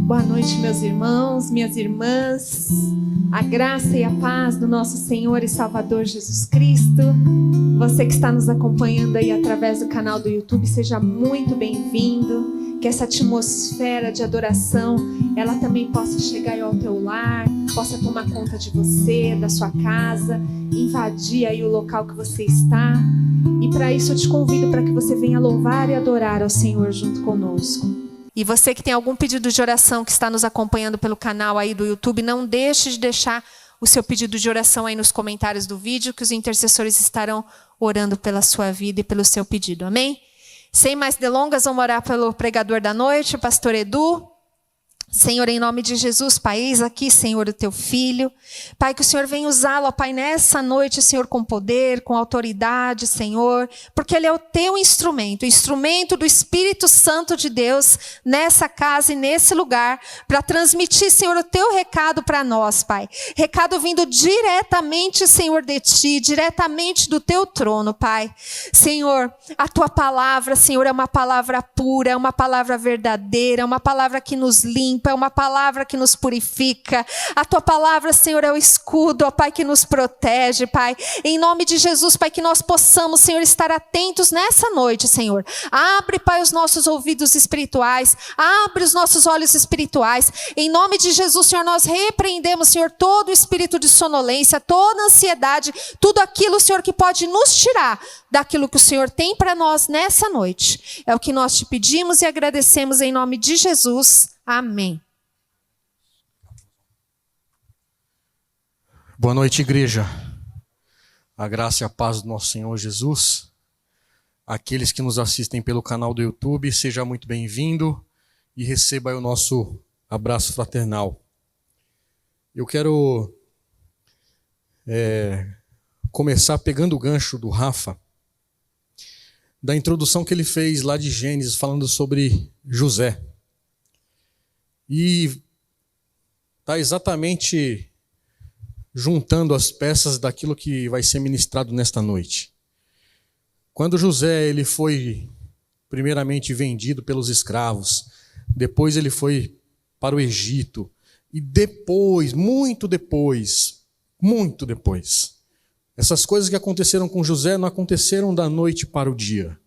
Boa noite, meus irmãos, minhas irmãs. A graça e a paz do nosso Senhor e Salvador Jesus Cristo. Você que está nos acompanhando aí através do canal do YouTube, seja muito bem-vindo. Que essa atmosfera de adoração, ela também possa chegar aí ao teu lar, possa tomar conta de você, da sua casa, invadir aí o local que você está. E para isso eu te convido para que você venha louvar e adorar ao Senhor junto conosco. E você que tem algum pedido de oração que está nos acompanhando pelo canal aí do YouTube, não deixe de deixar o seu pedido de oração aí nos comentários do vídeo, que os intercessores estarão orando pela sua vida e pelo seu pedido, amém? Sem mais delongas, vamos orar pelo pregador da noite, o pastor Edu. Senhor, em nome de Jesus, Pai, eis aqui, Senhor, o teu filho. Pai, que o Senhor venha usá-lo, Pai, nessa noite, Senhor, com poder, com autoridade, Senhor, porque ele é o teu instrumento, o instrumento do Espírito Santo de Deus nessa casa e nesse lugar, para transmitir, Senhor, o teu recado para nós, Pai. Recado vindo diretamente, Senhor, de ti, diretamente do teu trono, Pai. Senhor, a tua palavra, Senhor, é uma palavra pura, é uma palavra verdadeira, é uma palavra que nos limpa, é uma palavra que nos purifica. A tua palavra, Senhor, é o escudo, ó Pai, que nos protege, Pai. Em nome de Jesus, Pai, que nós possamos, Senhor, estar atentos nessa noite, Senhor. Abre, Pai, os nossos ouvidos espirituais, abre os nossos olhos espirituais. Em nome de Jesus, Senhor, nós repreendemos, Senhor, todo o espírito de sonolência, toda ansiedade, tudo aquilo, Senhor, que pode nos tirar daquilo que o Senhor tem para nós nessa noite. É o que nós te pedimos e agradecemos em nome de Jesus. Amém. Boa noite, igreja. A graça e a paz do nosso Senhor Jesus. Aqueles que nos assistem pelo canal do YouTube, seja muito bem-vindo e receba aí o nosso abraço fraternal. Eu quero começar pegando o gancho do Rafa, da introdução que ele fez lá de Gênesis, falando sobre José. E está exatamente juntando as peças daquilo que vai ser ministrado nesta noite. Quando José ele foi primeiramente vendido pelos escravos, depois ele foi para o Egito, e depois, muito depois, essas coisas que aconteceram com José não aconteceram da noite para o dia.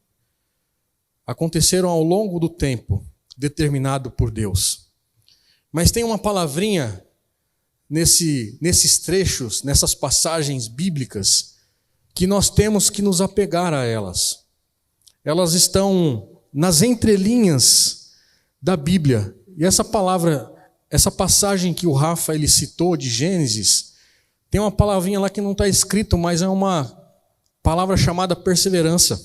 Aconteceram ao longo do tempo determinado por Deus. Mas tem uma palavrinha nesses trechos, nessas passagens bíblicas, que nós temos que nos apegar a elas. Elas estão nas entrelinhas da Bíblia. E essa palavra, essa passagem que o Rafa ele citou de Gênesis, tem uma palavrinha lá que não está escrito, mas é uma palavra chamada perseverança.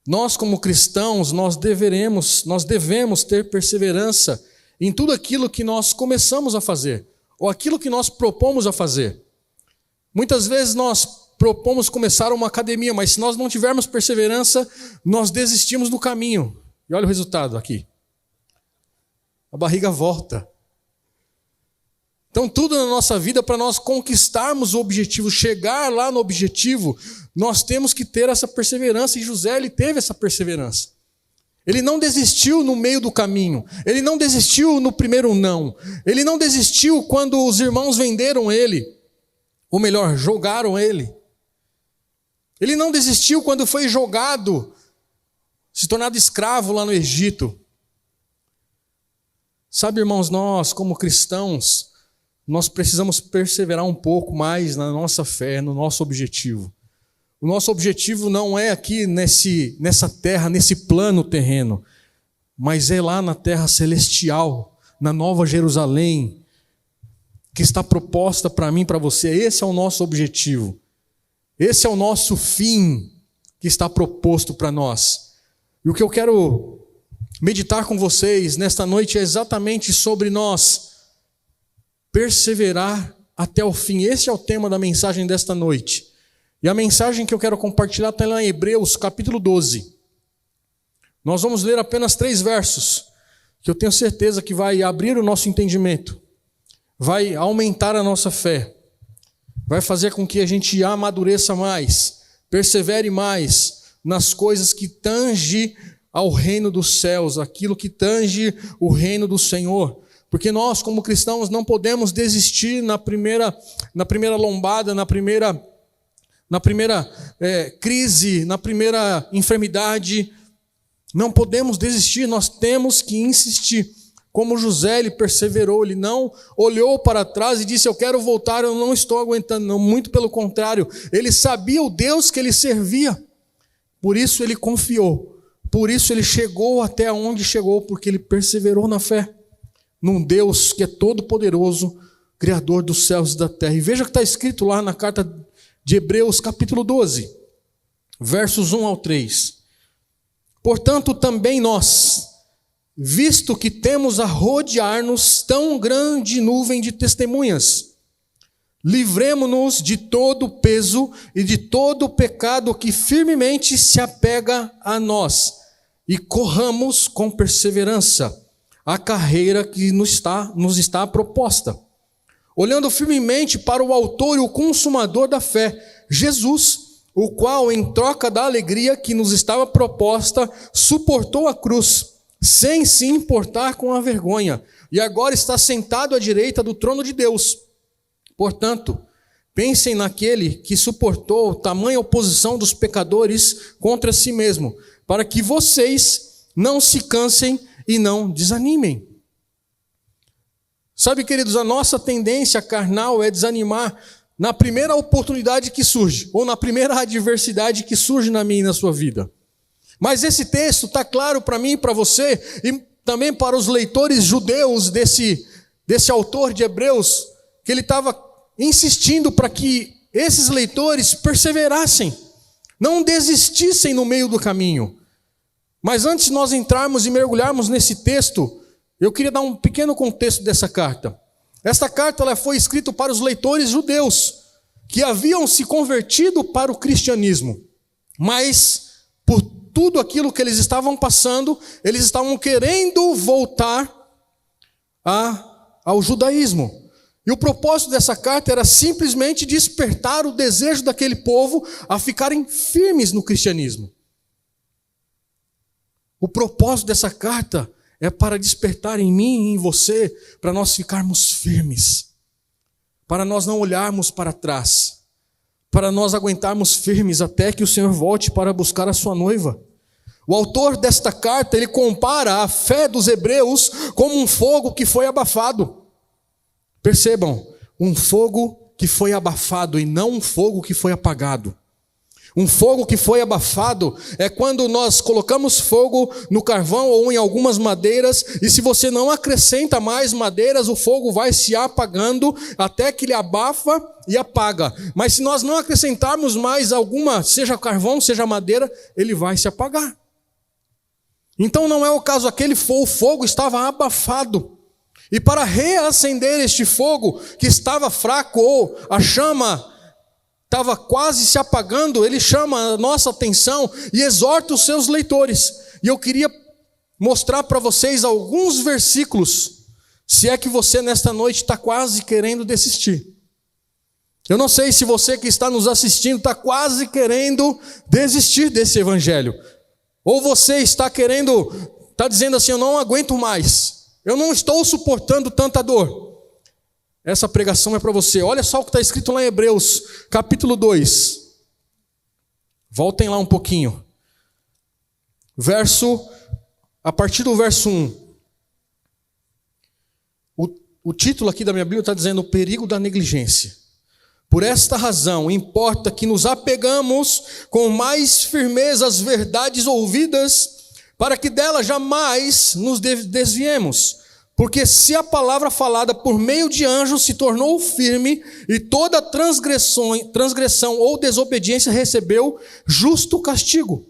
Nós, como cristãos, nós devemos ter perseverança em tudo aquilo que nós começamos a fazer, ou aquilo que nós propomos a fazer. Muitas vezes nós propomos começar uma academia, mas se nós não tivermos perseverança, nós desistimos do caminho. E olha o resultado aqui. A barriga volta. Então tudo na nossa vida, para nós conquistarmos o objetivo, chegar lá no objetivo, nós temos que ter essa perseverança. E José, ele teve essa perseverança. Ele não desistiu no meio do caminho. Ele não desistiu no primeiro não. Ele não desistiu quando os irmãos venderam ele. Ou melhor, jogaram ele. Ele não desistiu quando foi jogado, se tornado escravo lá no Egito. Sabe, irmãos, nós como cristãos, nós precisamos perseverar um pouco mais na nossa fé, no nosso objetivo. O nosso objetivo não é aqui nessa terra, nesse plano terreno, mas é lá na terra celestial, na Nova Jerusalém, que está proposta para mim e para você. Esse é o nosso objetivo. Esse é o nosso fim que está proposto para nós. E o que eu quero meditar com vocês nesta noite é exatamente sobre nós perseverar até o fim. Esse é o tema da mensagem desta noite. E a mensagem que eu quero compartilhar está lá em Hebreus, capítulo 12. Nós vamos ler apenas 3 versos, que eu tenho certeza que vai abrir o nosso entendimento, vai aumentar a nossa fé, vai fazer com que a gente amadureça mais, persevere mais nas coisas que tangem ao reino dos céus, aquilo que tange o reino do Senhor. Porque nós, como cristãos, não podemos desistir na primeira lombada, na primeira crise, na primeira enfermidade. Não podemos desistir, nós temos que insistir. Como José, ele perseverou, ele não olhou para trás e disse: eu quero voltar, eu não estou aguentando. Não, muito pelo contrário, ele sabia o Deus que ele servia. Por isso ele confiou. Por isso ele chegou até onde chegou, porque ele perseverou na fé num Deus que é todo-poderoso, Criador dos céus e da terra. E veja o que está escrito lá na carta de Hebreus, capítulo 12, versos 1 ao 3. Portanto, também nós, visto que temos a rodear-nos tão grande nuvem de testemunhas, livremo-nos de todo o peso e de todo o pecado que firmemente se apega a nós, e corramos com perseverança a carreira que nos está proposta, olhando firmemente para o autor e o consumador da fé, Jesus, o qual, em troca da alegria que nos estava proposta, suportou a cruz, sem se importar com a vergonha, e agora está sentado à direita do trono de Deus. Portanto, pensem naquele que suportou tamanha oposição dos pecadores contra si mesmo, para que vocês não se cansem e não desanimem. Sabe, queridos, a nossa tendência carnal é desanimar na primeira oportunidade que surge, ou na primeira adversidade que surge na minha e na sua vida. Mas esse texto está claro para mim e para você, e também para os leitores judeus desse autor de Hebreus, que ele estava insistindo para que esses leitores perseverassem, não desistissem no meio do caminho. Mas antes de nós entrarmos e mergulharmos nesse texto, eu queria dar um pequeno contexto dessa carta. Esta carta ela foi escrita para os leitores judeus, que haviam se convertido para o cristianismo, mas por tudo aquilo que eles estavam passando, eles estavam querendo voltar ao judaísmo. E o propósito dessa carta era simplesmente despertar o desejo daquele povo a ficarem firmes no cristianismo. O propósito dessa carta é para despertar em mim e em você, para nós ficarmos firmes, para nós não olharmos para trás, para nós aguentarmos firmes até que o Senhor volte para buscar a sua noiva. O autor desta carta, ele compara a fé dos hebreus como um fogo que foi abafado. Percebam, um fogo que foi abafado e não um fogo que foi apagado. Um fogo que foi abafado é quando nós colocamos fogo no carvão ou em algumas madeiras, e se você não acrescenta mais madeiras, o fogo vai se apagando até que ele abafa e apaga. Mas se nós não acrescentarmos mais alguma, seja carvão, seja madeira, ele vai se apagar. Então não é o caso, o fogo estava abafado. E para reacender este fogo que estava fraco, ou a chama estava quase se apagando, ele chama a nossa atenção e exorta os seus leitores. E eu queria mostrar para vocês alguns versículos, se é que você nesta noite está quase querendo desistir. Eu não sei se você que está nos assistindo está quase querendo desistir desse evangelho. Ou você está dizendo assim: eu não aguento mais. Eu não estou suportando tanta dor. Essa pregação é para você. Olha só o que está escrito lá em Hebreus, capítulo 2. Voltem lá um pouquinho. A partir do verso 1. O título aqui da minha Bíblia está dizendo: o perigo da negligência. Por esta razão, importa que nos apegamos com mais firmeza às verdades ouvidas, para que dela jamais nos desviemos. Porque se a palavra falada por meio de anjos se tornou firme, e toda transgressão ou desobediência recebeu justo castigo,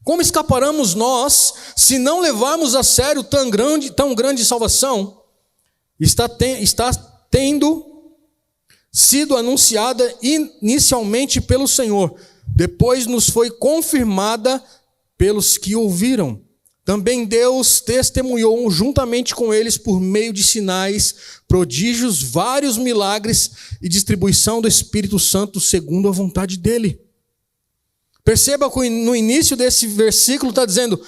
como escaparemos nós, se não levarmos a sério tão grande salvação? Está tendo sido anunciada inicialmente pelo Senhor, depois nos foi confirmada pelos que ouviram. Também Deus testemunhou juntamente com eles por meio de sinais, prodígios, vários milagres e distribuição do Espírito Santo segundo a vontade dele. Perceba que no início desse versículo está dizendo: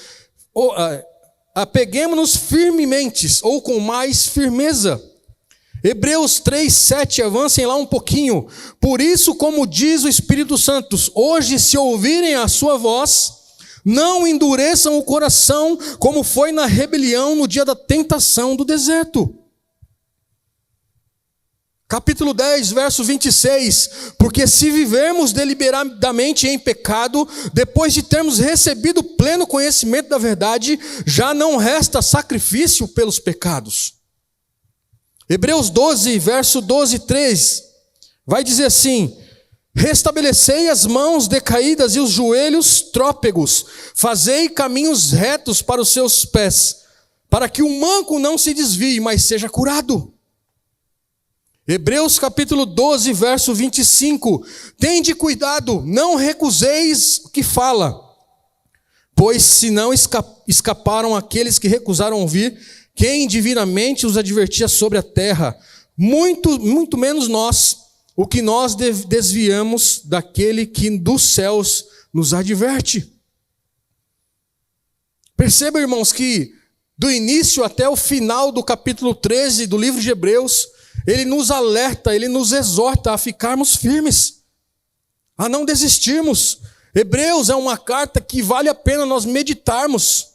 apeguemo-nos firmemente, ou com mais firmeza. Hebreus 3:7, avancem lá um pouquinho. Por isso, como diz o Espírito Santo, hoje, se ouvirem a sua voz, não endureçam o coração, como foi na rebelião no dia da tentação do deserto. Capítulo 10, verso 26, porque se vivermos deliberadamente em pecado, depois de termos recebido pleno conhecimento da verdade, já não resta sacrifício pelos pecados. Hebreus 12, verso 12, 3, vai dizer assim: restabelecei as mãos decaídas e os joelhos trôpegos, fazei caminhos retos para os seus pés, para que o manco não se desvie, mas seja curado. Hebreus capítulo 12, verso 25, tende cuidado, não recuseis o que fala, pois se não escaparam aqueles que recusaram ouvir, quem divinamente os advertia sobre a terra, muito menos nós, o que nós desviamos daquele que dos céus nos adverte. Perceba, irmãos, que do início até o final do capítulo 13 do livro de Hebreus, ele nos alerta, ele nos exorta a ficarmos firmes, a não desistirmos. Hebreus é uma carta que vale a pena nós meditarmos,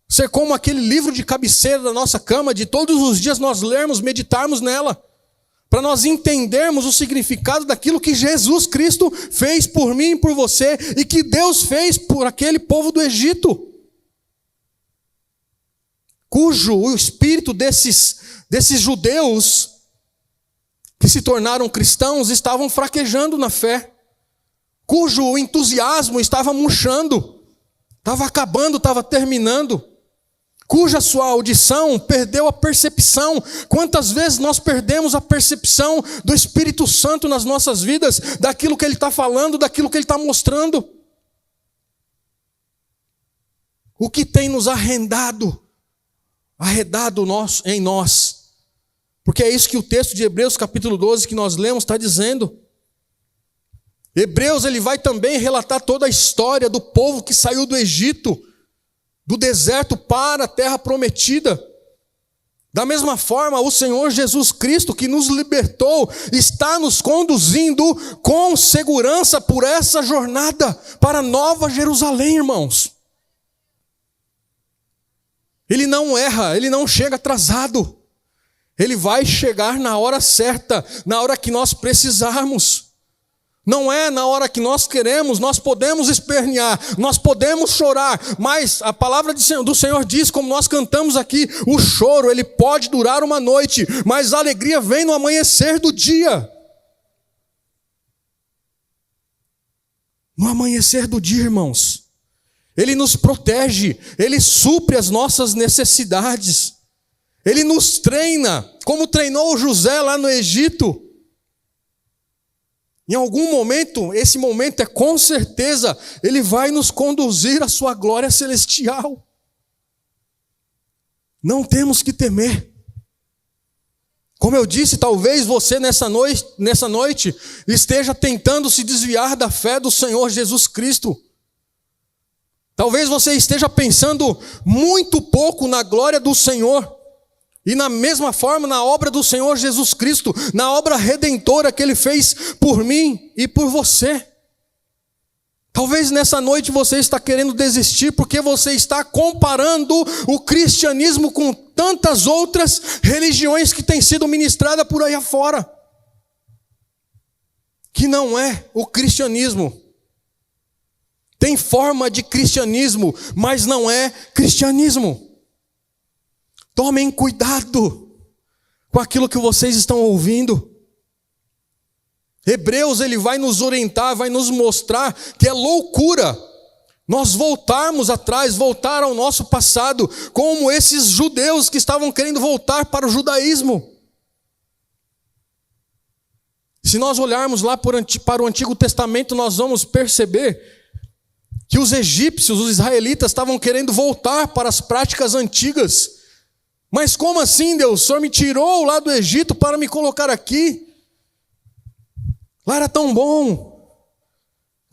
ser como aquele livro de cabeceira da nossa cama, de todos os dias nós lermos, meditarmos nela, para nós entendermos o significado daquilo que Jesus Cristo fez por mim e por você, e que Deus fez por aquele povo do Egito, cujo o espírito desses judeus que se tornaram cristãos estavam fraquejando na fé, cujo entusiasmo estava murchando, estava acabando, estava terminando, cuja sua audição perdeu a percepção. Quantas vezes nós perdemos a percepção do Espírito Santo nas nossas vidas, daquilo que Ele está falando, daquilo que Ele está mostrando? O que tem nos arredado em nós? Porque é isso que o texto de Hebreus capítulo 12 que nós lemos está dizendo. Hebreus ele vai também relatar toda a história do povo que saiu do Egito, do deserto para a terra prometida. Da mesma forma, o Senhor Jesus Cristo, que nos libertou, está nos conduzindo com segurança por essa jornada para a Nova Jerusalém, irmãos. Ele não erra, ele não chega atrasado. Ele vai chegar na hora certa, na hora que nós precisarmos. Não é na hora que nós queremos. Nós podemos espernear, nós podemos chorar, mas a palavra do Senhor diz, como nós cantamos aqui, o choro ele pode durar uma noite, mas a alegria vem no amanhecer do dia. No amanhecer do dia, irmãos, Ele nos protege, Ele supre as nossas necessidades, Ele nos treina, como treinou José lá no Egito. Em algum momento, esse momento é com certeza, Ele vai nos conduzir à sua glória celestial. Não temos que temer. Como eu disse, talvez você nessa noite esteja tentando se desviar da fé do Senhor Jesus Cristo. Talvez você esteja pensando muito pouco na glória do Senhor. E na mesma forma na obra do Senhor Jesus Cristo, na obra redentora que Ele fez por mim e por você. Talvez nessa noite você está querendo desistir porque você está comparando o cristianismo com tantas outras religiões que têm sido ministradas por aí afora. Que não é o cristianismo. Tem forma de cristianismo, mas não é cristianismo. Tomem cuidado com aquilo que vocês estão ouvindo. Hebreus ele vai nos orientar, vai nos mostrar que é loucura nós voltarmos atrás, voltar ao nosso passado, como esses judeus que estavam querendo voltar para o judaísmo. Se nós olharmos lá para o Antigo Testamento, nós vamos perceber que os egípcios, os israelitas, estavam querendo voltar para as práticas antigas. Mas como assim, Deus? O Senhor me tirou lá do Egito para me colocar aqui? Lá era tão bom.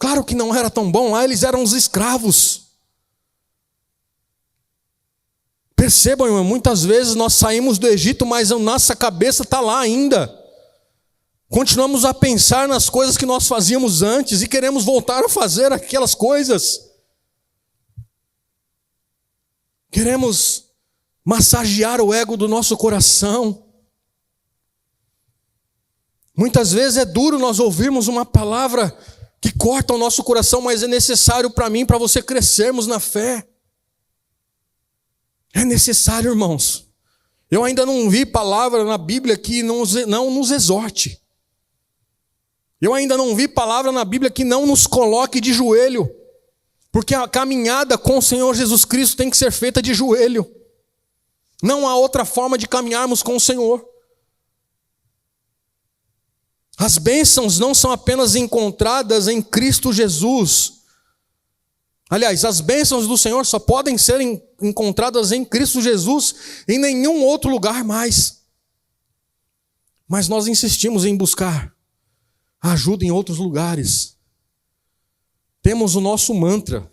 Claro que não era tão bom, lá eles eram os escravos. Percebam, irmão, muitas vezes nós saímos do Egito, mas a nossa cabeça está lá ainda. Continuamos a pensar nas coisas que nós fazíamos antes e queremos voltar a fazer aquelas coisas. Queremos massagear o ego do nosso coração. Muitas vezes é duro nós ouvirmos uma palavra que corta o nosso coração, mas é necessário para mim, para você crescermos na fé. É necessário, irmãos. Eu ainda não vi palavra na Bíblia que não nos exorte. Eu ainda não vi palavra na Bíblia que não nos coloque de joelho. Porque a caminhada com o Senhor Jesus Cristo tem que ser feita de joelho. Não há outra forma de caminharmos com o Senhor. As bênçãos não são apenas encontradas em Cristo Jesus. Aliás, as bênçãos do Senhor só podem ser encontradas em Cristo Jesus, em nenhum outro lugar mais. Mas nós insistimos em buscar ajuda em outros lugares. Temos o nosso mantra.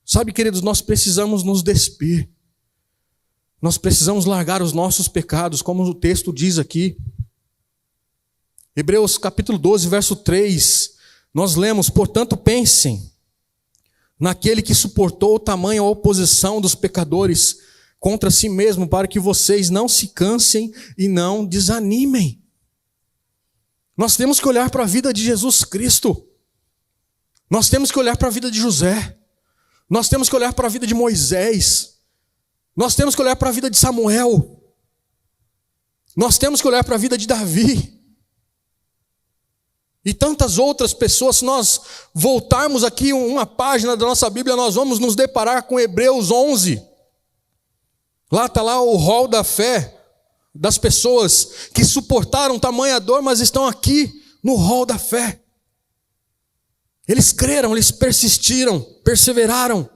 Sabe, queridos, nós precisamos nos despir. Nós precisamos largar os nossos pecados, como o texto diz aqui. Hebreus capítulo 12, verso 3, nós lemos: portanto pensem naquele que suportou tamanha oposição dos pecadores contra si mesmo, para que vocês não se cansem e não desanimem. Nós temos que olhar para a vida de Jesus Cristo. Nós temos que olhar para a vida de José. Nós temos que olhar para a vida de Moisés. Nós temos que olhar para a vida de Samuel. Nós temos que olhar para a vida de Davi. E tantas outras pessoas. Se nós voltarmos aqui uma página da nossa Bíblia, nós vamos nos deparar com Hebreus 11. Lá está lá o rol da fé das pessoas que suportaram tamanha dor, mas estão aqui no rol da fé. Eles creram, eles persistiram, perseveraram.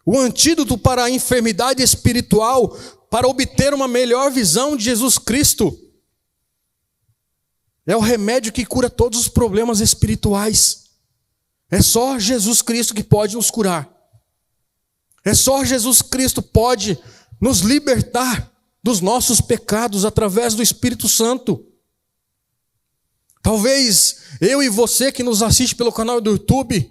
O antídoto para a enfermidade espiritual, para obter uma melhor visão de Jesus Cristo, é o remédio que cura todos os problemas espirituais. É só Jesus Cristo que pode nos curar. É só Jesus Cristo pode nos libertar dos nossos pecados através do Espírito Santo. Talvez eu e você que nos assiste pelo canal do YouTube,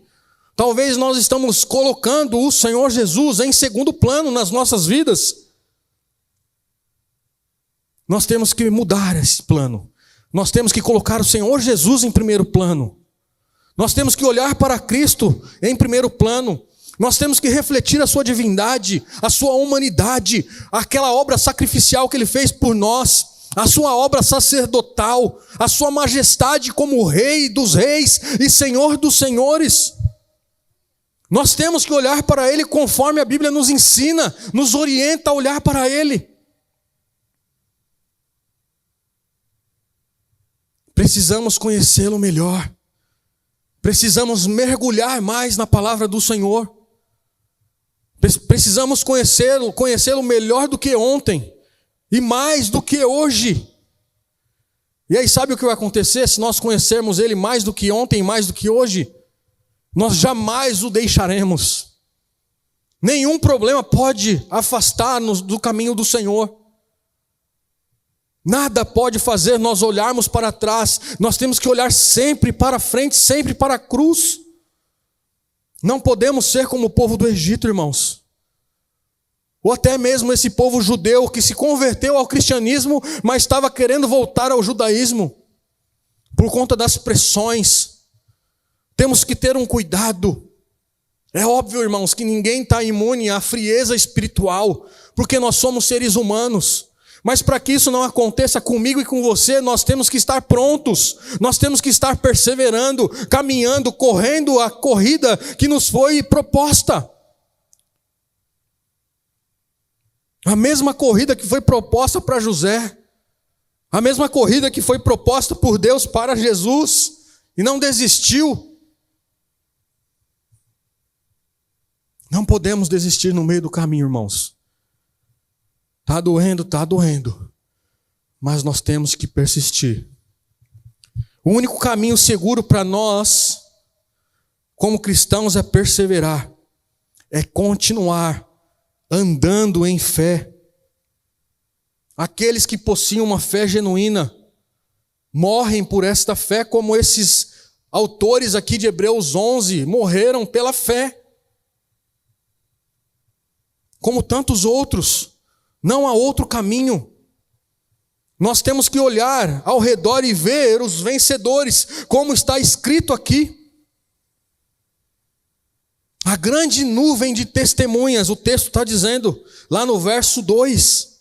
talvez nós estamos colocando o Senhor Jesus em segundo plano nas nossas vidas. Nós temos que mudar esse plano. Nós temos que colocar o Senhor Jesus em primeiro plano. Nós temos que olhar para Cristo em primeiro plano. Nós temos que refletir a sua divindade, a sua humanidade, aquela obra sacrificial que Ele fez por nós, a sua obra sacerdotal, a sua majestade como Rei dos reis e Senhor dos senhores. Nós temos que olhar para Ele conforme a Bíblia nos ensina, nos orienta a olhar para Ele. Precisamos conhecê-lo melhor. Precisamos mergulhar mais na palavra do Senhor. Precisamos conhecê-lo melhor do que ontem e mais do que hoje. E aí sabe o que vai acontecer se nós conhecermos Ele mais do que ontem e mais do que hoje? Nós jamais o deixaremos. Nenhum problema pode afastar-nos do caminho do Senhor. Nada pode fazer nós olharmos para trás. Nós temos que olhar sempre para frente, sempre para a cruz. Não podemos ser como o povo do Egito, irmãos. Ou até mesmo esse povo judeu que se converteu ao cristianismo, mas estava querendo voltar ao judaísmo por conta das pressões. Temos que ter um cuidado. É óbvio, irmãos, que ninguém está imune à frieza espiritual, porque nós somos seres humanos. Mas para que isso não aconteça comigo e com você, nós temos que estar prontos, nós temos que estar perseverando, caminhando, correndo a corrida que nos foi proposta. A mesma corrida que foi proposta para José, a mesma corrida que foi proposta por Deus para Jesus, e não desistiu. Não podemos desistir no meio do caminho, irmãos. Está doendo, mas nós temos que persistir. O único caminho seguro para nós, como cristãos, é perseverar, é continuar andando em fé. Aqueles que possuem uma fé genuína morrem por esta fé, como esses autores aqui de Hebreus 11 morreram pela fé. Como tantos outros, não há outro caminho. Nós temos que olhar ao redor e ver os vencedores, como está escrito aqui. A grande nuvem de testemunhas, o texto está dizendo, lá no verso 2.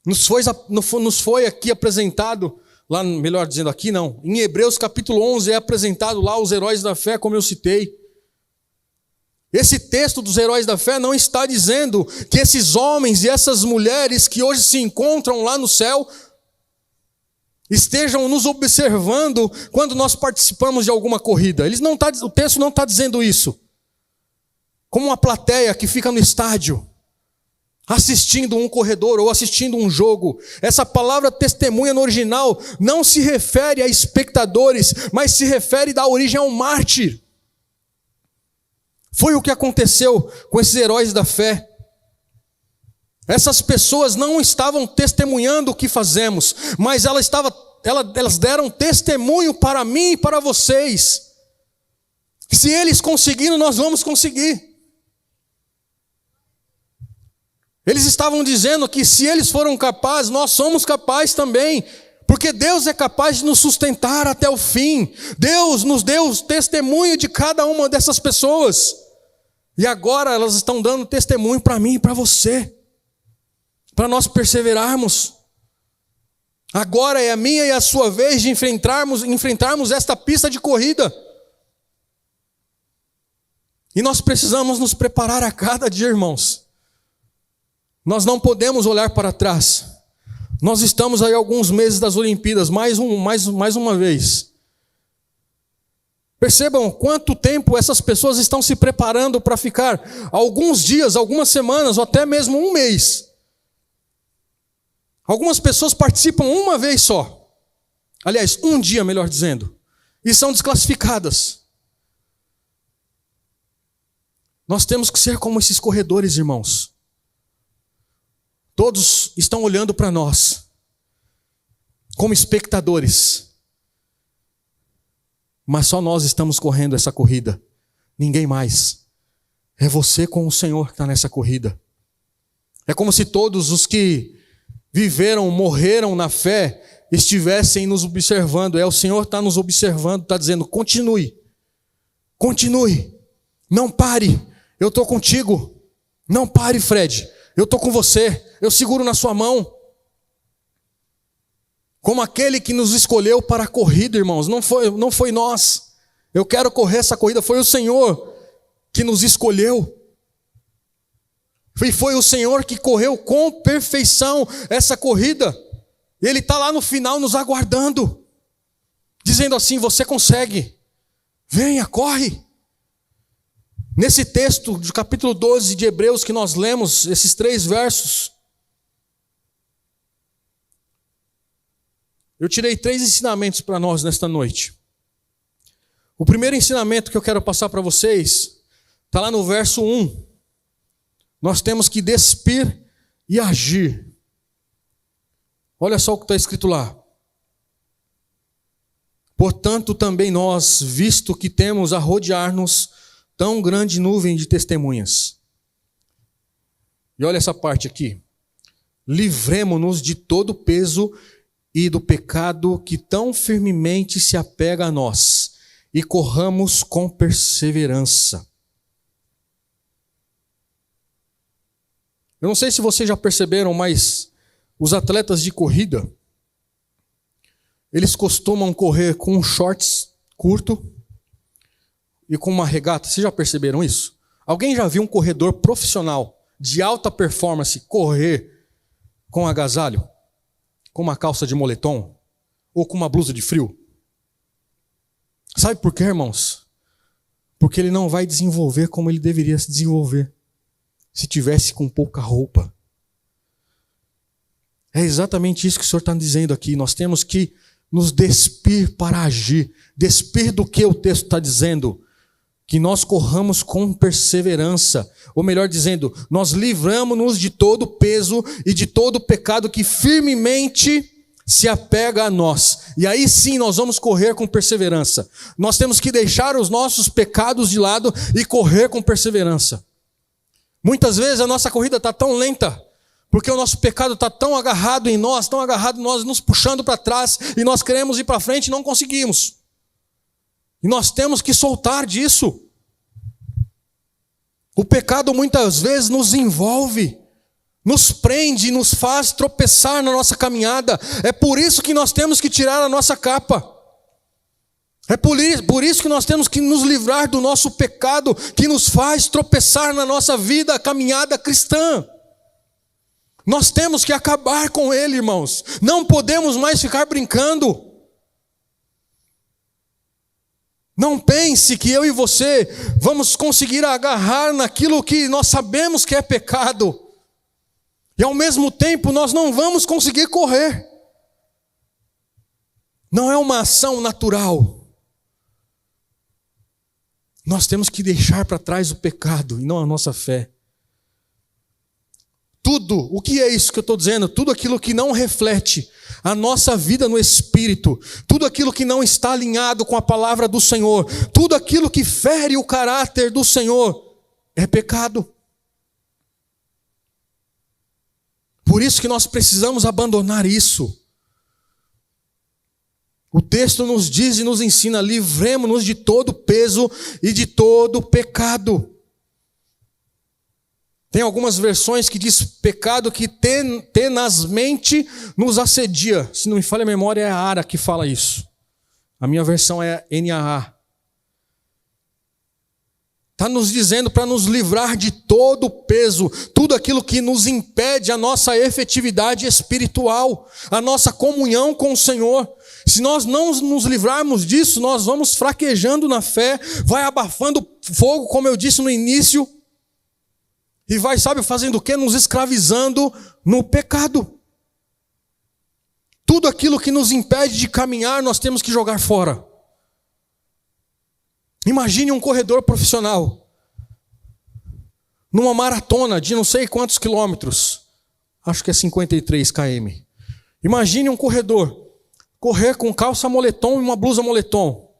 Nos foi aqui apresentado, lá, melhor dizendo aqui não, em Hebreus capítulo 11 é apresentado lá os heróis da fé, como eu citei. Esse texto dos heróis da fé não está dizendo que esses homens e essas mulheres que hoje se encontram lá no céu estejam nos observando quando nós participamos de alguma corrida. O texto não está dizendo isso. Como uma plateia que fica no estádio, assistindo um corredor ou assistindo um jogo. Essa palavra testemunha no original não se refere a espectadores, mas se refere da origem a um mártir. Foi o que aconteceu com esses heróis da fé. Essas pessoas não estavam testemunhando o que fazemos, mas elas deram testemunho para mim e para vocês. Se eles conseguiram, nós vamos conseguir. Eles estavam dizendo que se eles foram capazes, nós somos capazes também. Porque Deus é capaz de nos sustentar até o fim. Deus nos deu testemunho de cada uma dessas pessoas. E agora elas estão dando testemunho para mim e para você. Para nós perseverarmos. Agora é a minha e a sua vez de enfrentarmos esta pista de corrida. E nós precisamos nos preparar a cada dia, irmãos. Nós não podemos olhar para trás. Nós estamos aí alguns meses das Olimpíadas, mais uma vez. Percebam quanto tempo essas pessoas estão se preparando para ficar alguns dias, algumas semanas, ou até mesmo um mês. Algumas pessoas participam uma vez só. Aliás, um dia, melhor dizendo. E são desclassificadas. Nós temos que ser como esses corredores, irmãos. Todos estão olhando para nós, como espectadores. Mas só nós estamos correndo essa corrida. Ninguém mais. É você com o Senhor que está nessa corrida. É como se todos os que viveram, morreram na fé, estivessem nos observando. O Senhor está nos observando, está dizendo, continue. Continue. Não pare. Eu estou contigo. Não pare, Fred. Eu estou com você. Eu seguro na sua mão. Como aquele que nos escolheu para a corrida, irmãos. Não foi nós. Eu quero correr essa corrida. Foi o Senhor que nos escolheu. E foi o Senhor que correu com perfeição essa corrida. Ele está lá no final nos aguardando. Dizendo assim, você consegue. Venha, corre. Nesse texto do capítulo 12 de Hebreus que nós lemos, esses 3 versos, eu tirei 3 ensinamentos para nós nesta noite. O primeiro ensinamento que eu quero passar para vocês está lá no verso 1. Nós temos que despir e agir. Olha só o que está escrito lá. Portanto, também nós, visto que temos a rodear-nos tão grande nuvem de testemunhas. E olha essa parte aqui. Livremo-nos de todo o peso e do pecado que tão firmemente se apega a nós, e corramos com perseverança. Eu não sei se vocês já perceberam, mas os atletas de corrida, eles costumam correr com um shorts curto e com uma regata. Vocês já perceberam isso? Alguém já viu um corredor profissional de alta performance correr com agasalho? Com uma calça de moletom? Ou com uma blusa de frio? Sabe por quê, irmãos? Porque ele não vai desenvolver como ele deveria se desenvolver se tivesse com pouca roupa. É exatamente isso que o Senhor está dizendo aqui. Nós temos que nos despir para agir. Despir do que o texto está dizendo? Que nós corramos com perseverança. Ou melhor dizendo, nós livramos-nos de todo peso e de todo pecado que firmemente se apega a nós. E aí sim nós vamos correr com perseverança. Nós temos que deixar os nossos pecados de lado e correr com perseverança. Muitas vezes a nossa corrida está tão lenta, porque o nosso pecado está tão agarrado em nós, nos puxando para trás, e nós queremos ir para frente e não conseguimos. E nós temos que soltar disso. O pecado muitas vezes nos envolve, nos prende e nos faz tropeçar na nossa caminhada. É por isso que nós temos que tirar a nossa capa. É por isso que nós temos que nos livrar do nosso pecado, que nos faz tropeçar na nossa vida, a caminhada cristã. Nós temos que acabar com ele, irmãos. Não podemos mais ficar brincando. Não pense que eu e você vamos conseguir agarrar naquilo que nós sabemos que é pecado. E ao mesmo tempo nós não vamos conseguir correr. Não é uma ação natural. Nós temos que deixar para trás o pecado e não a nossa fé. Tudo, o que é isso que eu estou dizendo? Tudo aquilo que não reflete a nossa vida no Espírito, tudo aquilo que não está alinhado com a palavra do Senhor, tudo aquilo que fere o caráter do Senhor, é pecado. Por isso que nós precisamos abandonar isso. O texto nos diz e nos ensina: livremo-nos de todo peso e de todo pecado. Tem algumas versões que diz pecado que tenazmente nos assedia. Se não me falha a memória, é a Ara que fala isso. A minha versão é NAA. Está nos dizendo para nos livrar de todo o peso, tudo aquilo que nos impede a nossa efetividade espiritual, a nossa comunhão com o Senhor. Se nós não nos livrarmos disso, nós vamos fraquejando na fé, vai abafando fogo, como eu disse no início, e vai, sabe, fazendo o quê? Nos escravizando no pecado. Tudo aquilo que nos impede de caminhar, nós temos que jogar fora. Imagine um corredor profissional, numa maratona de não sei quantos quilômetros, acho que é 53 km. Imagine um corredor correr com calça moletom e uma blusa moletom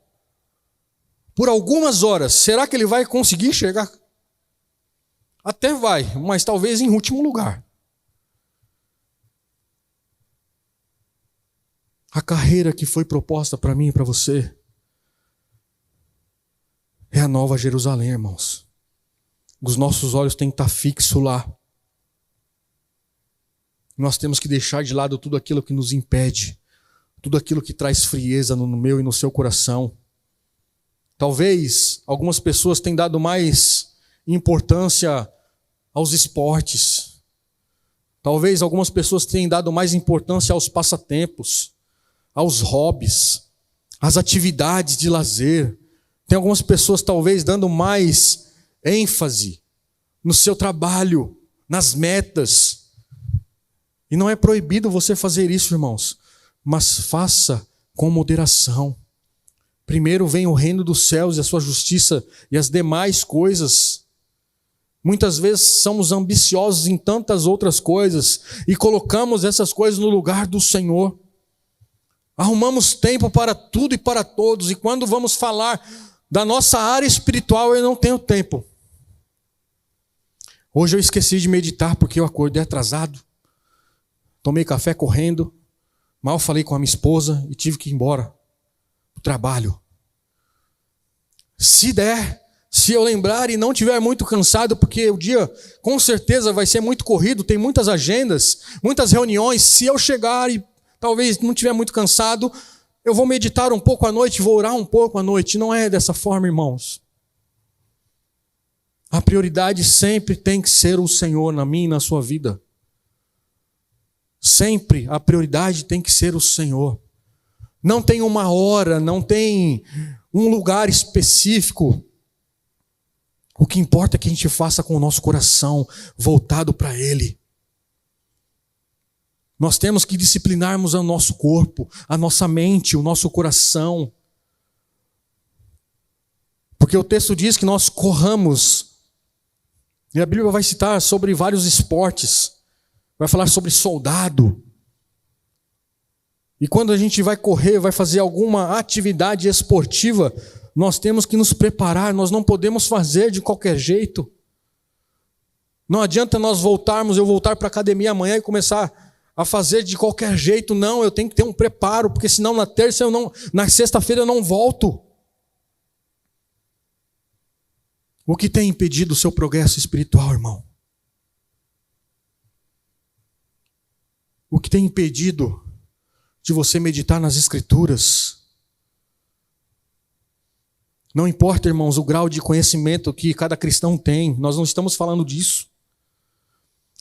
por algumas horas. Será que ele vai conseguir chegar? Até vai, mas talvez em último lugar. A carreira que foi proposta para mim e para você é a Nova Jerusalém, irmãos. Os nossos olhos têm que estar fixos lá. Nós temos que deixar de lado tudo aquilo que nos impede, tudo aquilo que traz frieza no meu e no seu coração. Talvez algumas pessoas tenham dado mais importância aos esportes. Talvez algumas pessoas tenham dado mais importância aos passatempos, aos hobbies, às atividades de lazer. Tem algumas pessoas talvez dando mais ênfase no seu trabalho, nas metas. E não é proibido você fazer isso, irmãos, mas faça com moderação. Primeiro vem o reino dos céus e a sua justiça, e as demais coisas. Muitas vezes somos ambiciosos em tantas outras coisas e colocamos essas coisas no lugar do Senhor. Arrumamos tempo para tudo e para todos, e quando vamos falar da nossa área espiritual, eu não tenho tempo. Hoje eu esqueci de meditar porque eu acordei atrasado. Tomei café correndo, mal falei com a minha esposa e tive que ir embora para o trabalho. Se der, se eu lembrar e não estiver muito cansado, porque o dia com certeza vai ser muito corrido, tem muitas agendas, muitas reuniões. Se eu chegar e talvez não estiver muito cansado, eu vou meditar um pouco à noite, vou orar um pouco à noite. Não é dessa forma, irmãos. A prioridade sempre tem que ser o Senhor na minha e na sua vida. Sempre a prioridade tem que ser o Senhor. Não tem uma hora, não tem um lugar específico. O que importa é que a gente faça com o nosso coração voltado para Ele. Nós temos que disciplinarmos o nosso corpo, a nossa mente, o nosso coração. Porque o texto diz que nós corramos. E a Bíblia vai citar sobre vários esportes. Vai falar sobre soldado. E quando a gente vai correr, vai fazer alguma atividade esportiva, nós temos que nos preparar, nós não podemos fazer de qualquer jeito. Não adianta eu voltar para a academia amanhã e começar a fazer de qualquer jeito. Não, eu tenho que ter um preparo, porque senão na sexta-feira eu não volto. O que tem impedido o seu progresso espiritual, irmão? O que tem impedido de você meditar nas Escrituras? Não importa, irmãos, o grau de conhecimento que cada cristão tem. Nós não estamos falando disso.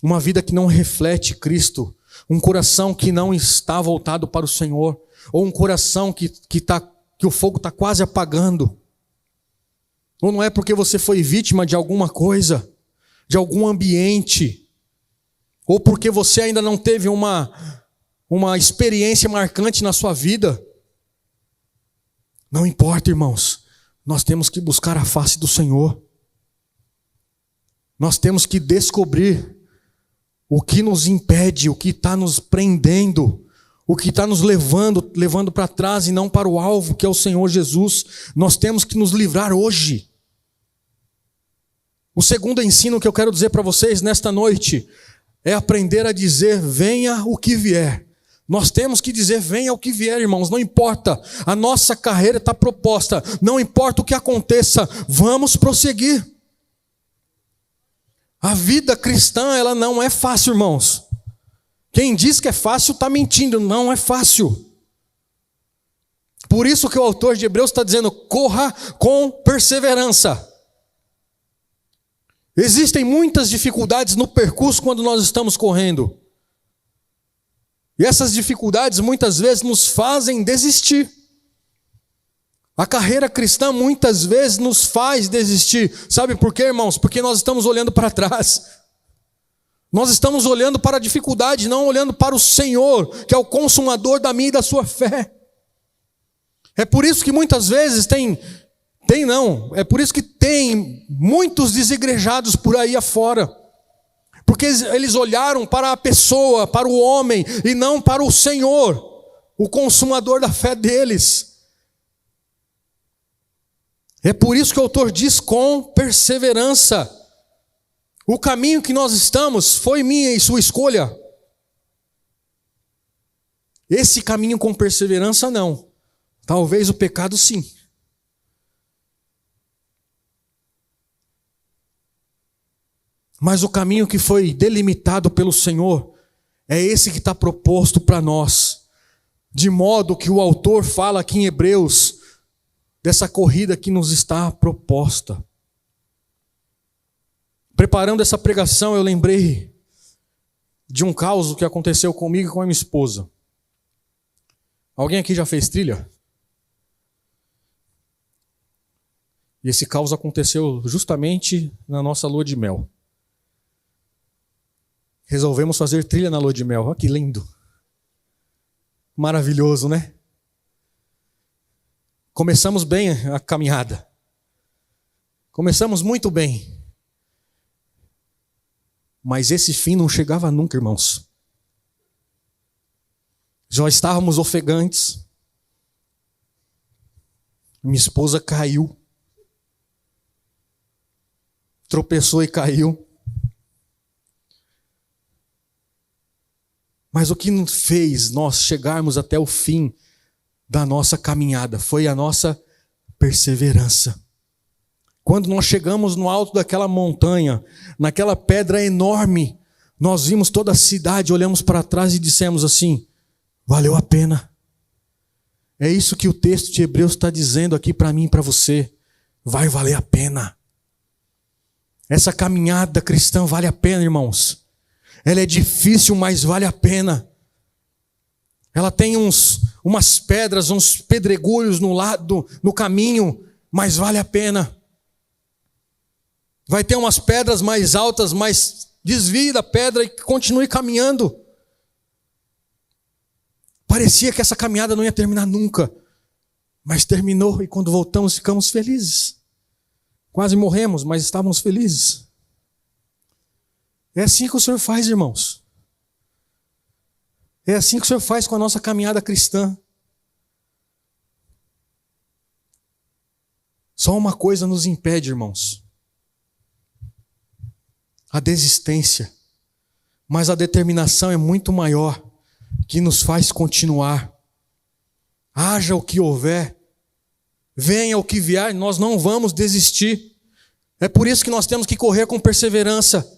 Uma vida que não reflete Cristo. Um coração que não está voltado para o Senhor. Ou um coração que o fogo está quase apagando. Ou não é porque você foi vítima de alguma coisa, de algum ambiente, ou porque você ainda não teve uma experiência marcante na sua vida. Não importa, irmãos. Nós temos que buscar a face do Senhor. Nós temos que descobrir o que nos impede, o que está nos prendendo, o que está nos levando para trás e não para o alvo, que é o Senhor Jesus. Nós temos que nos livrar hoje. O segundo ensino que eu quero dizer para vocês nesta noite é aprender a dizer: venha o que vier. Nós temos que dizer: venha o que vier, irmãos. Não importa, a nossa carreira está proposta. Não importa o que aconteça, vamos prosseguir. A vida cristã, ela não é fácil, irmãos. Quem diz que é fácil está mentindo, não é fácil. Por isso que o autor de Hebreus está dizendo: corra com perseverança. Existem muitas dificuldades no percurso quando nós estamos correndo. E essas dificuldades muitas vezes nos fazem desistir. A carreira cristã muitas vezes nos faz desistir. Sabe por quê, irmãos? Porque nós estamos olhando para trás. Nós estamos olhando para a dificuldade, não olhando para o Senhor, que é o consumador da minha e da sua fé. É por isso que muitas vezes é por isso que tem muitos desigrejados por aí afora. Porque eles olharam para a pessoa, para o homem, e não para o Senhor, o consumador da fé deles. É por isso que o autor diz: com perseverança. O caminho que nós estamos foi minha e sua escolha. Esse caminho com perseverança não. Talvez o pecado sim. Mas o caminho que foi delimitado pelo Senhor é esse que está proposto para nós. De modo que o autor fala aqui em Hebreus dessa corrida que nos está proposta. Preparando essa pregação, eu lembrei de um caso que aconteceu comigo e com a minha esposa. Alguém aqui já fez trilha? E esse caos aconteceu justamente na nossa lua de mel. Resolvemos fazer trilha na lua de mel. Olha que lindo. Maravilhoso, né? Começamos bem a caminhada. Começamos muito bem. Mas esse fim não chegava nunca, irmãos. Já estávamos ofegantes. Minha esposa caiu. Tropeçou e caiu. Mas o que nos fez nós chegarmos até o fim da nossa caminhada foi a nossa perseverança. Quando nós chegamos no alto daquela montanha, naquela pedra enorme, nós vimos toda a cidade, olhamos para trás e dissemos assim: valeu a pena. É isso que o texto de Hebreus está dizendo aqui para mim e para você. Vai valer a pena. Essa caminhada cristã vale a pena, irmãos. Ela é difícil, mas vale a pena. Ela tem umas pedras, uns pedregulhos no caminho, mas vale a pena. Vai ter umas pedras mais altas, mas desvie da pedra e continue caminhando. Parecia que essa caminhada não ia terminar nunca. Mas terminou e quando voltamos ficamos felizes. Quase morremos, mas estávamos felizes. É assim que o Senhor faz, irmãos. É assim que o Senhor faz com a nossa caminhada cristã. Só uma coisa nos impede, irmãos. A desistência. Mas a determinação é muito maior, que nos faz continuar. Haja o que houver, venha o que vier, nós não vamos desistir. É por isso que nós temos que correr com perseverança.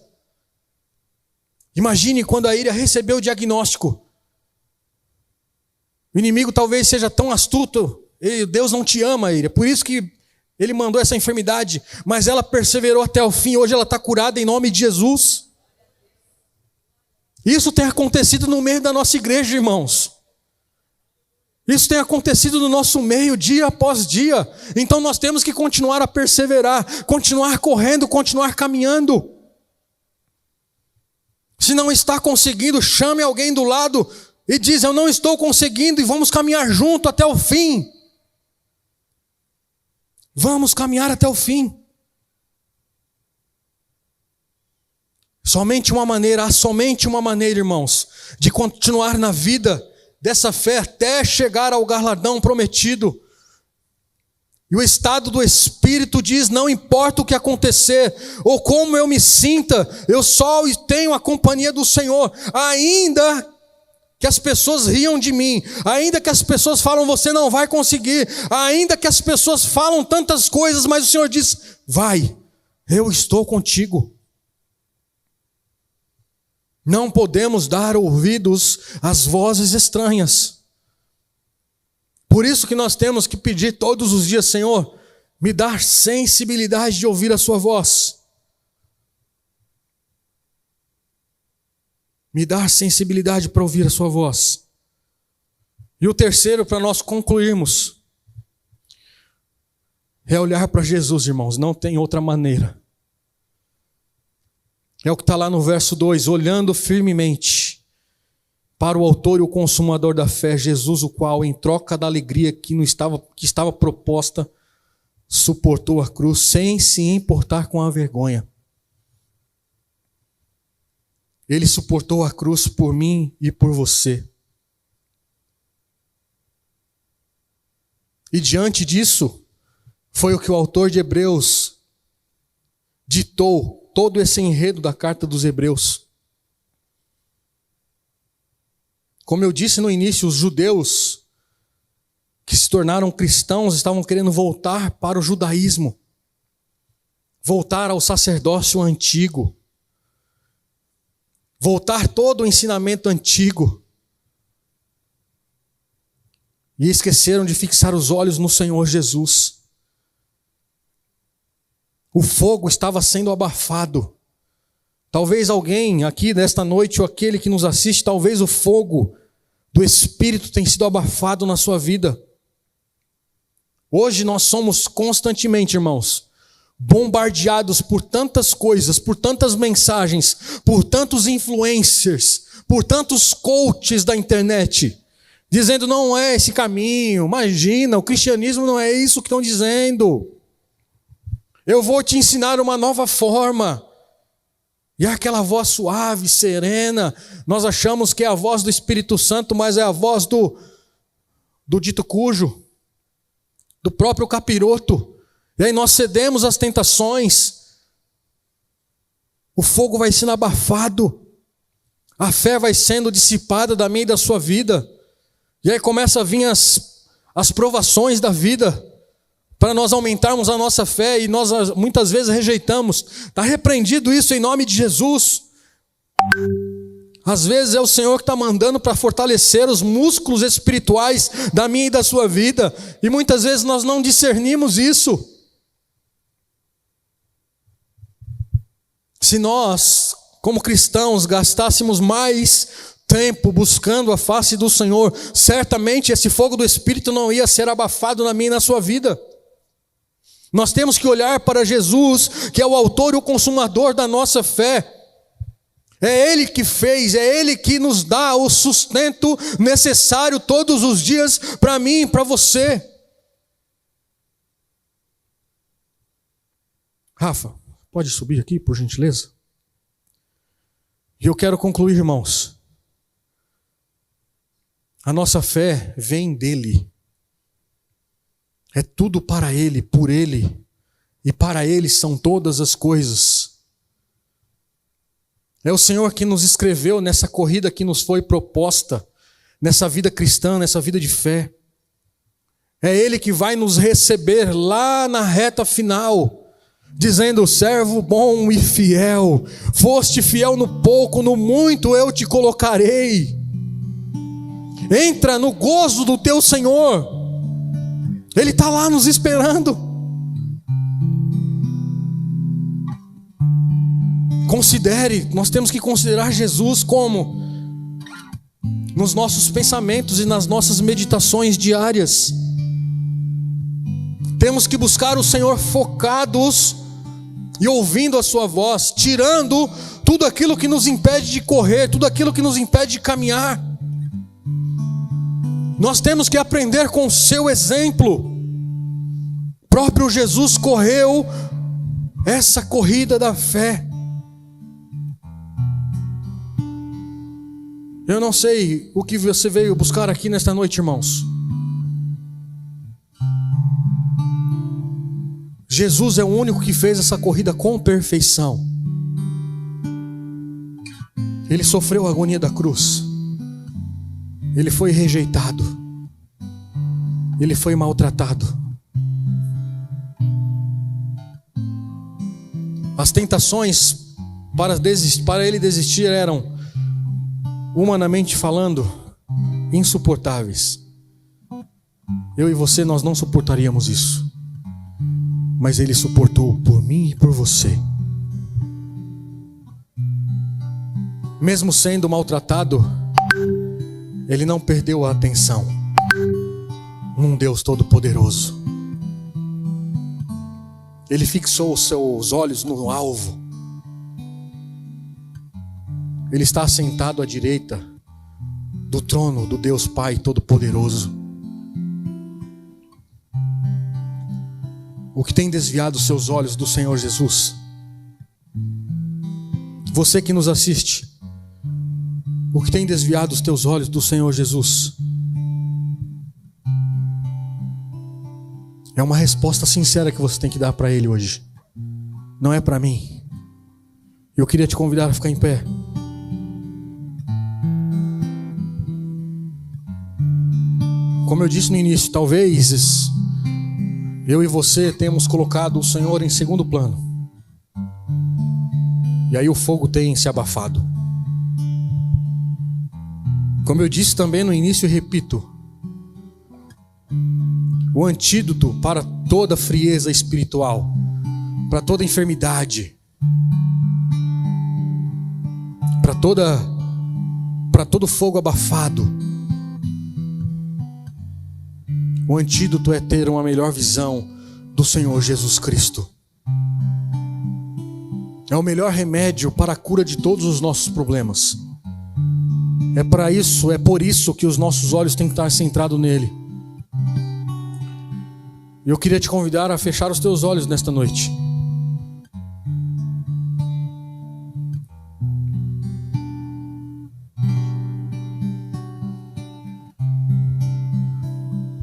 Imagine quando a Íria recebeu o diagnóstico. O inimigo talvez seja tão astuto. Deus não te ama, Íria. Por isso que ele mandou essa enfermidade. Mas ela perseverou até o fim. Hoje ela está curada em nome de Jesus. Isso tem acontecido no meio da nossa igreja, irmãos. Isso tem acontecido no nosso meio, dia após dia. Então nós temos que continuar a perseverar, continuar correndo, continuar caminhando. Se não está conseguindo, chame alguém do lado e diz: eu não estou conseguindo, e vamos caminhar junto até o fim. Vamos caminhar até o fim. Há somente uma maneira, irmãos, de continuar na vida dessa fé até chegar ao galardão prometido. E o estado do Espírito diz: não importa o que acontecer, ou como eu me sinta, eu só tenho a companhia do Senhor. Ainda que as pessoas riam de mim, ainda que as pessoas falam, você não vai conseguir, ainda que as pessoas falam tantas coisas, mas o Senhor diz: vai, eu estou contigo. Não podemos dar ouvidos às vozes estranhas. Por isso que nós temos que pedir todos os dias: Senhor, me dá sensibilidade de ouvir a sua voz. Me dá sensibilidade para ouvir a sua voz. E o terceiro, para nós concluirmos, é olhar para Jesus, irmãos. Não tem outra maneira. É o que está lá no verso 2, olhando firmemente para o autor e o consumador da fé, Jesus, o qual, em troca da alegria que estava proposta, suportou a cruz sem se importar com a vergonha. Ele suportou a cruz por mim e por você. E diante disso, foi o que o autor de Hebreus ditou todo esse enredo da carta dos Hebreus. Como eu disse no início, os judeus que se tornaram cristãos estavam querendo voltar para o judaísmo, voltar ao sacerdócio antigo, voltar todo o ensinamento antigo. E esqueceram de fixar os olhos no Senhor Jesus. O fogo estava sendo abafado. Talvez alguém aqui nesta noite, ou aquele que nos assiste, talvez o fogo do Espírito tenha sido abafado na sua vida. Hoje nós somos constantemente, irmãos, bombardeados por tantas coisas, por tantas mensagens, por tantos influencers, por tantos coaches da internet, dizendo: não é esse caminho, imagina, o cristianismo não é isso que estão dizendo. Eu vou te ensinar uma nova forma. E é aquela voz suave, serena. Nós achamos que é a voz do Espírito Santo, mas é a voz do dito cujo, do próprio capiroto. E aí nós cedemos às tentações. O fogo vai sendo abafado. A fé vai sendo dissipada da minha e da sua vida. E aí começa a vir as provações da vida, para nós aumentarmos a nossa fé, e nós muitas vezes rejeitamos. Está repreendido isso em nome de Jesus. Às vezes é o Senhor que está mandando para fortalecer os músculos espirituais da minha e da sua vida, e muitas vezes nós não discernimos isso. Se nós, como cristãos, gastássemos mais tempo buscando a face do Senhor, certamente esse fogo do Espírito não ia ser abafado na minha e na sua vida. Nós temos que olhar para Jesus, que é o autor e o consumador da nossa fé. É Ele que fez, é Ele que nos dá o sustento necessário todos os dias para mim e para você. Rafa, pode subir aqui, por gentileza? E eu quero concluir, irmãos. A nossa fé vem dEle. É tudo para Ele, por Ele. E para Ele são todas as coisas. É o Senhor que nos escreveu nessa corrida que nos foi proposta, nessa vida cristã, nessa vida de fé. É Ele que vai nos receber lá na reta final, dizendo: servo bom e fiel, foste fiel no pouco, no muito eu te colocarei. Entra no gozo do teu Senhor. Ele está lá nos esperando. Considere, nós temos que considerar Jesus como nos nossos pensamentos e nas nossas meditações diárias. Temos que buscar o Senhor focados e ouvindo a sua voz, tirando tudo aquilo que nos impede de correr, tudo aquilo que nos impede de caminhar. Nós temos que aprender com o seu exemplo. O próprio Jesus correu essa corrida da fé. Eu não sei o que você veio buscar aqui nesta noite, irmãos. Jesus é o único que fez essa corrida com perfeição. Ele sofreu a agonia da cruz. Ele foi rejeitado. Ele foi maltratado. As tentações para ele desistir eram, humanamente falando, insuportáveis. Eu e você, nós não suportaríamos isso. Mas Ele suportou por mim e por você. Mesmo sendo maltratado, Ele não perdeu a atenção num Deus Todo-Poderoso. Ele fixou os seus olhos no alvo. Ele está assentado à direita do trono do Deus Pai Todo-Poderoso. O que tem desviado os seus olhos do Senhor Jesus? Você que nos assiste, o que tem desviado os teus olhos do Senhor Jesus? É uma resposta sincera que você tem que dar para Ele hoje. Não é para mim. Eu queria te convidar a ficar em pé. Como eu disse no início, talvez eu e você temos colocado o Senhor em segundo plano. E aí o fogo tem se abafado. Como eu disse também no início e repito, o antídoto para toda frieza espiritual, para toda enfermidade, para todo fogo abafado, o antídoto é ter uma melhor visão do Senhor Jesus Cristo. É o melhor remédio para a cura de todos os nossos problemas. É por isso que os nossos olhos têm que estar centrados nele. E eu queria te convidar a fechar os teus olhos nesta noite.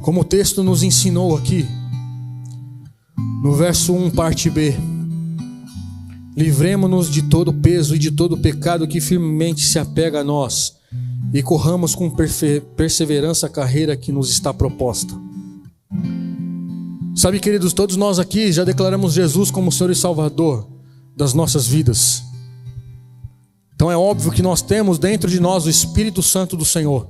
Como o texto nos ensinou aqui, no verso 1, parte B: livremo-nos de todo peso e de todo pecado que firmemente se apega a nós, e corramos com perseverança a carreira que nos está proposta. Sabe, queridos, todos nós aqui já declaramos Jesus como Senhor e Salvador das nossas vidas. Então é óbvio que nós temos dentro de nós o Espírito Santo do Senhor.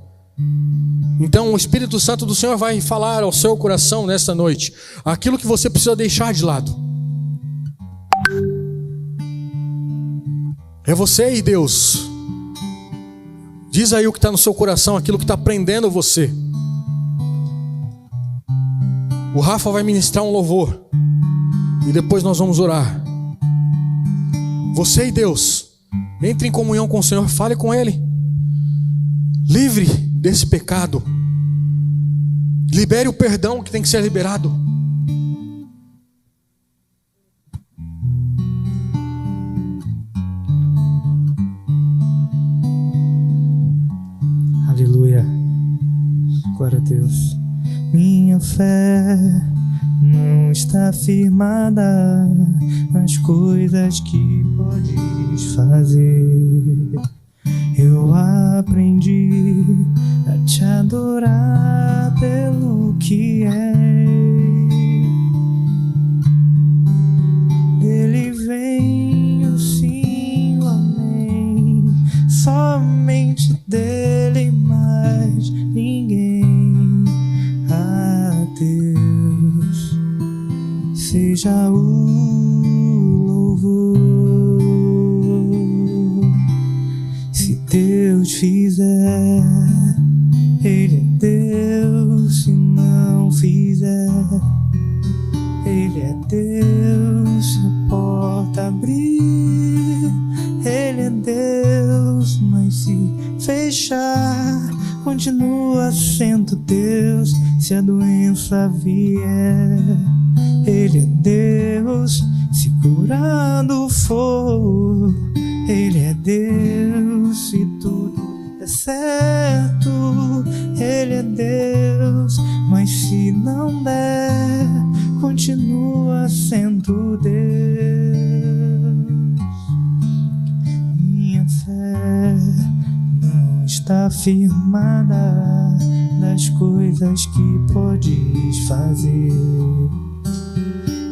Então o Espírito Santo do Senhor vai falar ao seu coração nesta noite aquilo que você precisa deixar de lado. É você e Deus. Diz aí o que está no seu coração, aquilo que está prendendo você. O Rafa vai ministrar um louvor e depois nós vamos orar. Você e Deus, Entre em comunhão com o Senhor, fale com Ele. Livre desse pecado. Libere o perdão que tem que ser liberado. Aleluia. Glória a Deus. Minha fé não está firmada nas coisas que podes fazer. Eu aprendi a te adorar pelo que é. Dele vem o sim, o amém. Somente dele, mais ninguém. A Deus seja o louvor. Se Deus fizer, Ele é Deus. Se não fizer, Ele é Deus. Se a porta abrir, Ele é Deus. Mas se fechar, continua sendo Deus. Se a doença vier, Ele é Deus. Se curando for, Ele é Deus. Se tudo der certo, Ele é Deus. Mas se não der, continua sendo Deus. Minha fé não está firmada nas coisas que podes fazer.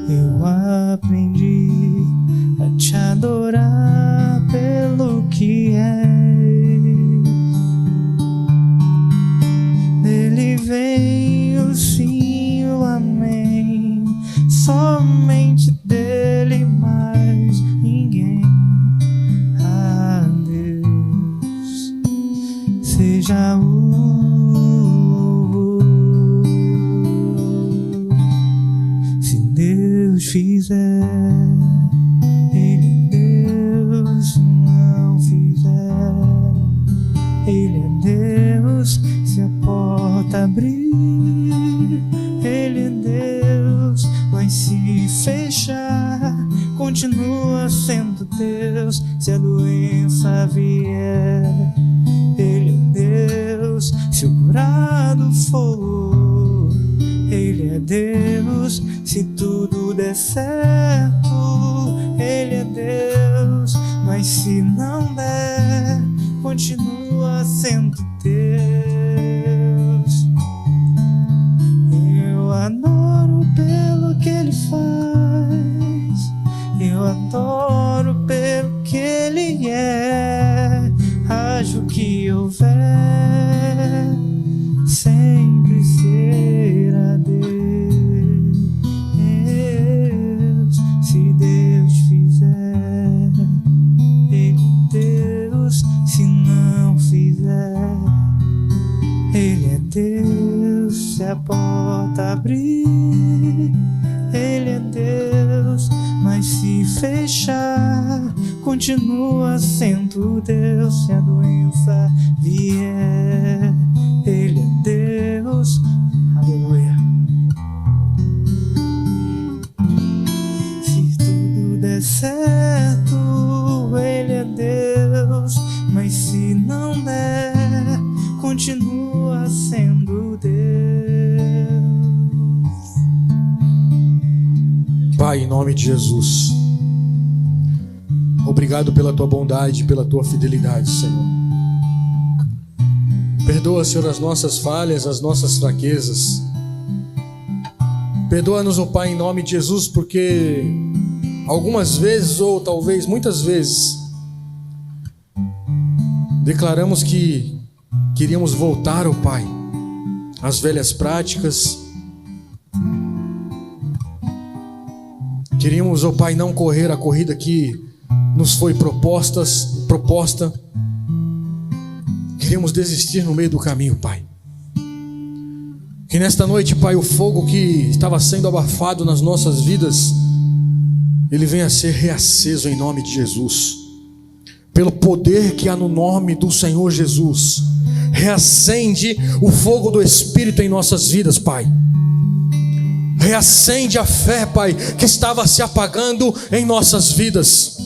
Eu aprendi a te adorar pelo que é. Dele vem o sim, o amém. Somente dele, mais ninguém. A Deus seja o louvor. Se Deus fizer, Ele é Deus. Se não fizer, Ele é Deus. Se a porta abrir, Ele é Deus. Mas se fechar, continua sendo Deus. Se a doença vier, Ele é Deus. Se o curado for, Ele é Deus. Se tudo der certo, Ele é Deus. Mas se não der, continua sendo Deus. Eu adoro pelo que Ele faz. Eu adoro pelo que Ele é. Haja o que houver, sempre será Deus. Se Deus fizer, Ele é Deus. Se não fizer, Ele é Deus. Se a porta abrir, Ele é Deus. Mas se fechar, continua sendo Deus. Se a doença vier, Ele é Deus. Aleluia. Se tudo der certo, Ele é Deus. Mas se não der, continua sendo Deus. Pai, em nome de Jesus, obrigado pela Tua bondade, pela Tua fidelidade, Senhor. Perdoa, Senhor, as nossas falhas, as nossas fraquezas. Perdoa-nos, ó Pai, em nome de Jesus, porque algumas vezes, ou talvez muitas vezes, declaramos que queríamos voltar, ó Pai, às velhas práticas. Queríamos, ó Pai, não correr a corrida que nos foi proposta. Queríamos desistir no meio do caminho, Pai. Que nesta noite, Pai, o fogo que estava sendo abafado nas nossas vidas, ele venha a ser reaceso em nome de Jesus. pelo poder que há no nome do Senhor Jesus. Reacende o fogo do Espírito em nossas vidas, Pai. Reacende a fé, Pai, que estava se apagando em nossas vidas.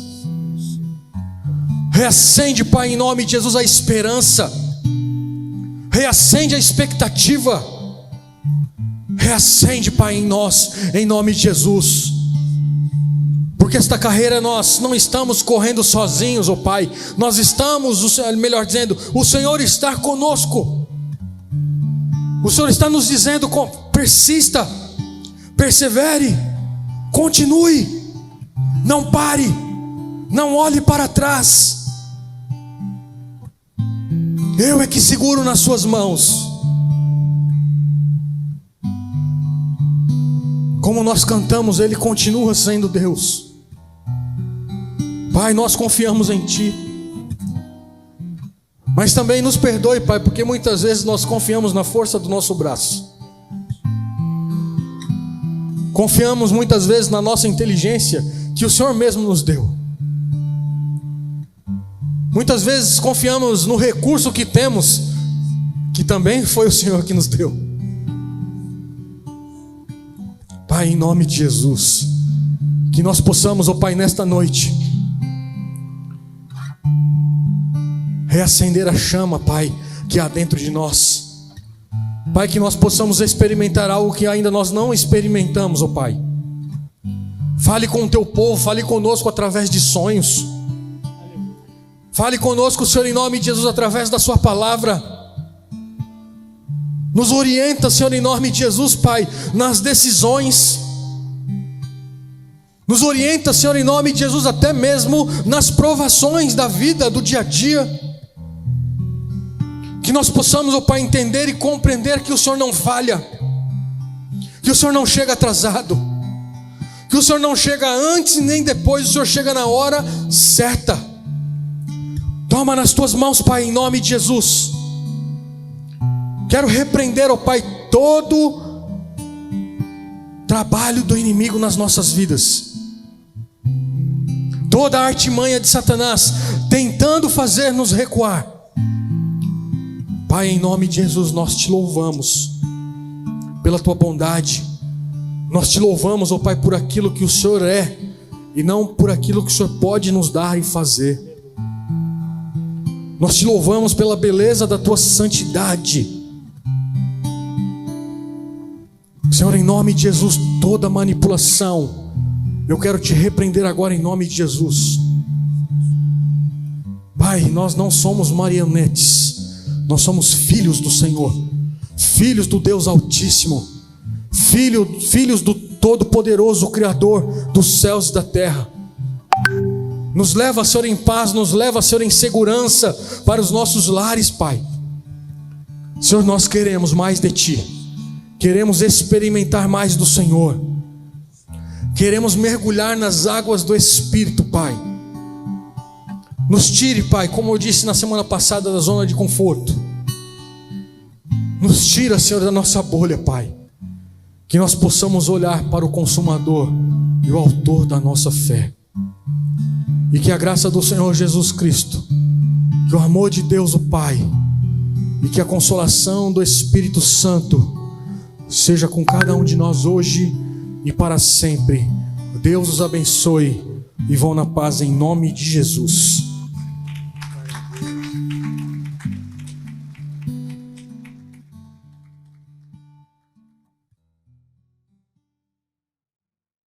Reacende, Pai, em nome de Jesus, a esperança. Reacende a expectativa. Reacende, Pai, em nós, em nome de Jesus. Porque esta carreira nós não estamos correndo sozinhos, ó Pai. Nós estamos, melhor dizendo, o Senhor está conosco. O Senhor está nos dizendo, persista, persevere, continue, não pare, não olhe para trás. Eu é que seguro nas suas mãos. Como nós cantamos, Ele continua sendo Deus. Pai, nós confiamos em Ti. Mas também nos perdoe, Pai, porque muitas vezes nós confiamos na força do nosso braço. Confiamos muitas vezes na nossa inteligência que o Senhor mesmo nos deu. Muitas vezes confiamos no recurso que temos, que também foi o Senhor que nos deu. Pai, em nome de Jesus, que nós possamos, ó Pai, nesta noite, reacender a chama, Pai, que há dentro de nós. Pai, que nós possamos experimentar algo que ainda nós não experimentamos, ó Pai. Fale com o Teu povo, fale conosco através de sonhos. Fale conosco, Senhor, em nome de Jesus, através da Sua palavra. Nos orienta, Senhor, em nome de Jesus, Pai, nas decisões. Nos orienta, Senhor, em nome de Jesus, até mesmo nas provações da vida, do dia a dia. Que nós possamos, ó Pai, entender e compreender que o Senhor não falha, que o Senhor não chega atrasado, que o Senhor não chega antes nem depois, o Senhor chega na hora certa. Toma nas Tuas mãos, Pai, em nome de Jesus. Quero repreender, ó Pai, todo trabalho do inimigo nas nossas vidas, toda a artimanha de Satanás tentando fazer-nos recuar. Pai, em nome de Jesus, nós Te louvamos pela Tua bondade. Nós Te louvamos, ó Pai, por aquilo que o Senhor é e não por aquilo que o Senhor pode nos dar e fazer. Nós Te louvamos pela beleza da Tua santidade. Senhor, em nome de Jesus, toda manipulação, eu quero Te repreender agora em nome de Jesus. Pai, nós não somos marionetes, nós somos filhos do Senhor, filhos do Deus Altíssimo, filhos do Todo-Poderoso, Criador dos céus e da terra. Nos leva, Senhor, em paz, nos leva, Senhor, em segurança para os nossos lares, Pai. Senhor, nós queremos mais de Ti, queremos experimentar mais do Senhor, queremos mergulhar nas águas do Espírito, Pai. Nos tire, Pai, como eu disse na semana passada, da zona de conforto. Nos tira, Senhor, da nossa bolha, Pai. Que nós possamos olhar para o Consumador e o Autor da nossa fé. E que a graça do Senhor Jesus Cristo, que o amor de Deus o Pai e que a consolação do Espírito Santo seja com cada um de nós hoje e para sempre. Deus os abençoe e vão na paz em nome de Jesus.